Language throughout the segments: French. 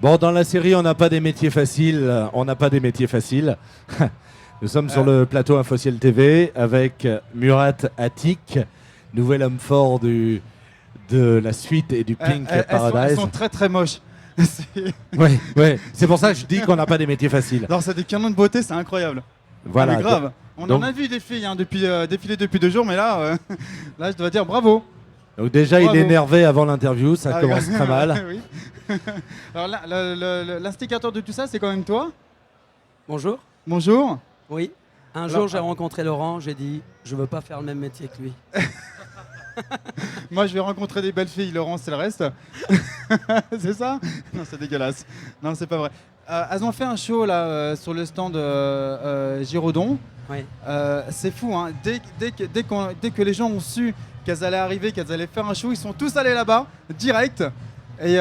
Bon, dans la série, on n'a pas des métiers faciles. On n'a pas des métiers faciles. Nous sommes sur le plateau Infociel TV avec Murat Atik, nouvel homme fort de la suite et du Pink Paradise. Elles sont très très moches. Ouais, ouais. C'est pour ça que je dis qu'on n'a pas des métiers faciles. Alors, c'est des canons de beauté, c'est incroyable. Voilà. Mais grave. On en a vu des filles défiler depuis 2 jours, mais là, là, je dois dire bravo. Donc déjà, Bravo. il est énervé avant l'interview, ça commence très mal. Oui. Alors là, l'instigateur de tout ça, c'est quand même toi. Bonjour. Bonjour. Oui. Un jour, j'ai rencontré Laurent, j'ai dit, je veux pas faire le même métier que lui. Moi, je vais rencontrer des belles filles. Laurent, c'est le reste. C'est ça? Non, c'est dégueulasse. Non, c'est pas vrai. Elles ont fait un show là sur le stand Giraudon. Oui. C'est fou, hein. Dès que les gens ont su qu'elles allaient arriver, qu'elles allaient faire un show, ils sont tous allés là-bas, direct. Et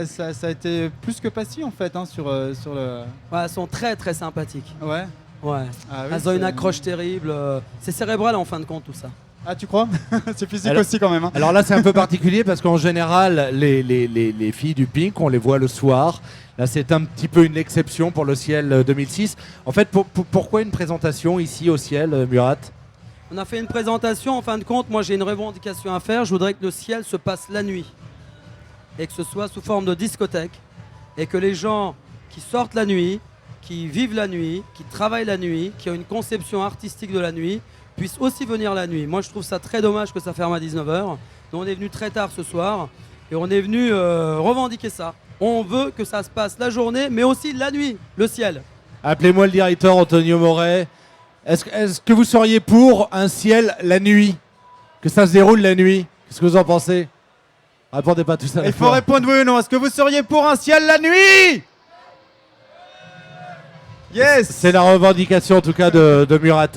ça a été plus que passé en fait sur le. Ouais, elles sont très très sympathiques. Ouais. Ouais. Ah oui, elles ont une accroche terrible. C'est cérébral en fin de compte tout ça. Ah, tu crois? C'est physique Alors- aussi quand même. Hein. Alors là, c'est un peu particulier parce qu'en général, les filles du Pink, on les voit le soir. Là, c'est un petit peu une exception pour le Ciel 2006. En fait, pourquoi une présentation ici au Ciel, Murat? On a fait une présentation, en fin de compte, moi j'ai une revendication à faire. Je voudrais que le ciel se passe la nuit. Et que ce soit sous forme de discothèque. Et que les gens qui sortent la nuit, qui vivent la nuit, qui travaillent la nuit, qui ont une conception artistique de la nuit, puissent aussi venir la nuit. Moi je trouve ça très dommage que ça ferme à 19h. Donc on est venu très tard ce soir. Et on est venu revendiquer ça. On veut que ça se passe la journée, mais aussi la nuit, le ciel. Appelez-moi le directeur Antonio Moret. Est-ce que vous seriez pour un ciel la nuit? Que ça se déroule la nuit? Qu'est-ce que vous en pensez? Répondez pas tout ça. Il faut répondre oui ou non. Est-ce que vous seriez pour un ciel la nuit? Yes. C'est la revendication en tout cas de Murat.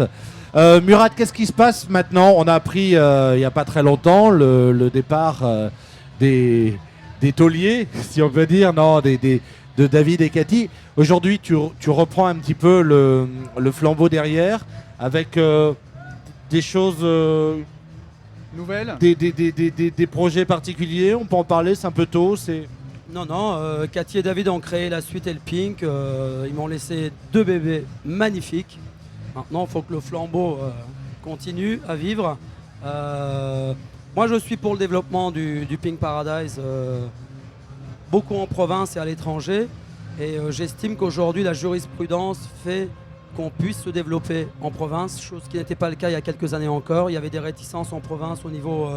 Murat, qu'est-ce qui se passe maintenant? On a appris il n'y a pas très longtemps le départ des tauliers, si on peut dire, non, de David et Cathy. Aujourd'hui, tu reprends un petit peu le flambeau derrière avec des choses, Nouvelle. des projets particuliers. On peut en parler, c'est un peu tôt. Non, Cathy et David ont créé la suite et le Pink. Ils m'ont laissé 2 bébés magnifiques. Maintenant, il faut que le flambeau continue à vivre. Moi, je suis pour le développement du Pink Paradise, beaucoup en province et à l'étranger. Et j'estime qu'aujourd'hui, la jurisprudence fait qu'on puisse se développer en province, chose qui n'était pas le cas il y a quelques années encore. Il y avait des réticences en province au niveau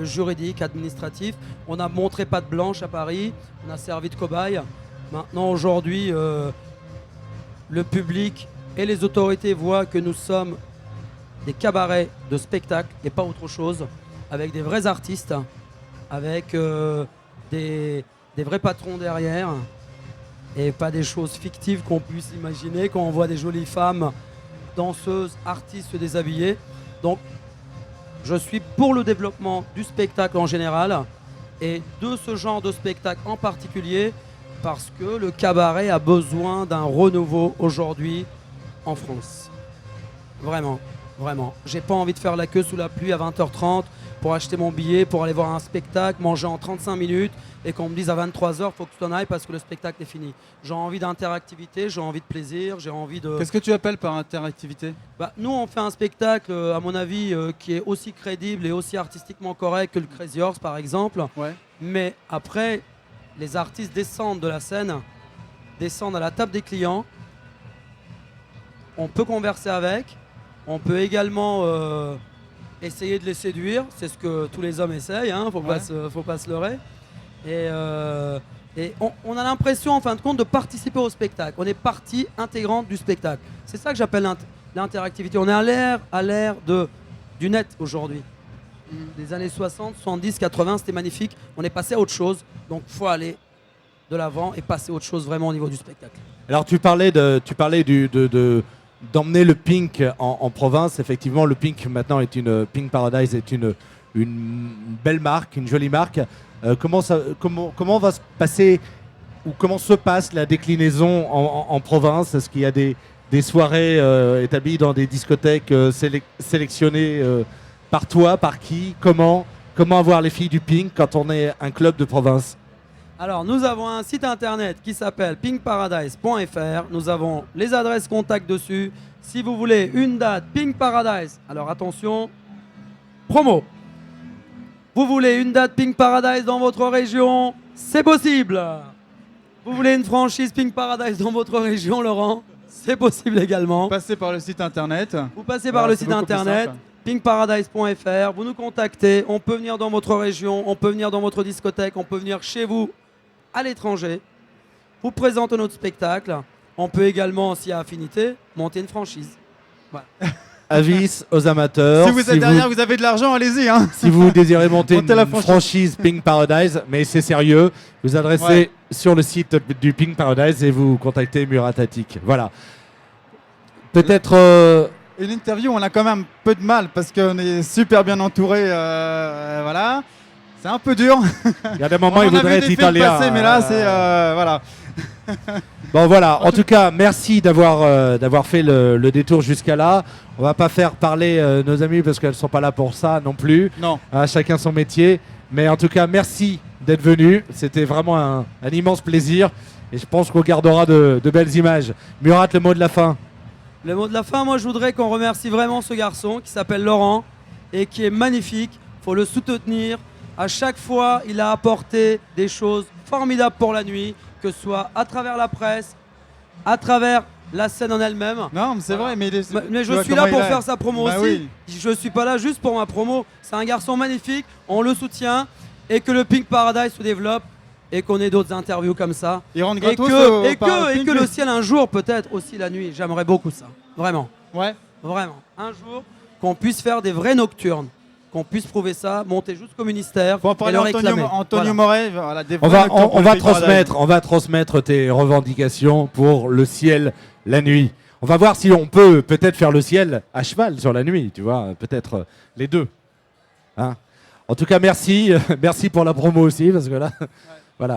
juridique, administratif. On a montré patte blanche à Paris, on a servi de cobaye. Maintenant, aujourd'hui, le public et les autorités voient que nous sommes des cabarets de spectacle et pas autre chose, avec des vrais artistes, avec des vrais patrons derrière, et pas des choses fictives qu'on puisse imaginer quand on voit des jolies femmes, danseuses, artistes se déshabiller. Donc, je suis pour le développement du spectacle en général, et de ce genre de spectacle en particulier, parce que le cabaret a besoin d'un renouveau aujourd'hui en France. Vraiment, vraiment. J'ai pas envie de faire la queue sous la pluie à 20h30 pour acheter mon billet, pour aller voir un spectacle, manger en 35 minutes et qu'on me dise à 23h, faut que tu t'en ailles parce que le spectacle est fini. J'ai envie d'interactivité, j'ai envie de plaisir, j'ai envie de... Qu'est-ce que tu appelles par interactivité? Nous, on fait un spectacle, à mon avis, qui est aussi crédible et aussi artistiquement correct que le Crazy Horse, par exemple. Ouais. Mais après, les artistes descendent de la scène, descendent à la table des clients. On peut converser avec. On peut également essayer de les séduire. C'est ce que tous les hommes essayent, hein, faut pas se leurrer. Et on a l'impression, en fin de compte, de participer au spectacle. On est partie intégrante du spectacle. C'est ça que j'appelle l'interactivité. On est à l'ère du net aujourd'hui. Les années 60, 70, 80, c'était magnifique. On est passé à autre chose. Donc, il faut aller de l'avant et passer à autre chose vraiment au niveau du spectacle. Alors tu parlais d'emmener le Pink en province. Effectivement, le Pink maintenant Pink Paradise est une belle marque, une jolie marque. Comment va se passer ou comment se passe la déclinaison en province? Est-ce qu'il y a des soirées établies dans des discothèques sélectionnées par toi, par qui? Comment avoir les filles du Pink quand on est un club de province? Alors, nous avons un site internet qui s'appelle pinkparadise.fr. Nous avons les adresses contacts dessus. Si vous voulez une date, Pink Paradise. Alors, attention, promo. Vous voulez une date Pink Paradise dans votre région? C'est possible. Vous voulez une franchise Pink Paradise dans votre région, Laurent? C'est possible également. Passez par le site internet. Vous passez par le site internet, pinkparadise.fr, vous nous contactez, on peut venir dans votre région, on peut venir dans votre discothèque, on peut venir chez vous à l'étranger, vous présenter notre spectacle, on peut également, s'il y a affinité, monter une franchise. Voilà. Avis aux amateurs. Si vous êtes derrière, vous avez de l'argent, allez-y. Hein. Si vous désirez monter Montez la une franchise Pink Paradise, mais c'est sérieux, vous adressez sur le site du Pink Paradise et vous contactez Muratatic. Voilà. Peut-être... Une interview, on a quand même un peu de mal parce qu'on est super bien entouré. Voilà. C'est un peu dur. Il y a des moments, il voudrait être italien. Passé, mais là, c'est... voilà. Bon voilà, en tout cas, merci d'avoir fait le détour jusqu'à là. On va pas faire parler nos amis parce qu'elles sont pas là pour ça non plus. Non. Chacun son métier. Mais en tout cas, merci d'être venu. C'était vraiment un immense plaisir. Et je pense qu'on gardera de belles images. Murat, le mot de la fin. Le mot de la fin, moi je voudrais qu'on remercie vraiment ce garçon qui s'appelle Laurent et qui est magnifique. Il faut le soutenir. À chaque fois, il a apporté des choses formidables pour la nuit, que ce soit à travers la presse, à travers la scène en elle-même. Non, mais c'est vrai, mais Mais je suis là pour faire sa promo Bah aussi. oui. Je suis pas là juste pour ma promo. C'est un garçon magnifique, on le soutient et que le Pink Paradise se développe et qu'on ait d'autres interviews comme ça. Il rentre Et gratos que le ciel un jour, peut-être aussi la nuit. J'aimerais beaucoup ça. Vraiment. Ouais. Vraiment. Un jour, qu'on puisse faire des vrais nocturnes. Qu'on puisse prouver ça, monter jusqu'au ministère Faut en et parler le à réclamer. Antonio Voilà. Moret. Voilà, des On vrais va, nocturnes pour on le va Pink Paradise. transmettre, on va transmettre tes revendications pour le ciel la nuit. On va voir si on peut peut-être faire le ciel à cheval sur la nuit, tu vois, peut-être les deux. Hein. En tout cas, merci, merci pour la promo aussi, parce que là, voilà.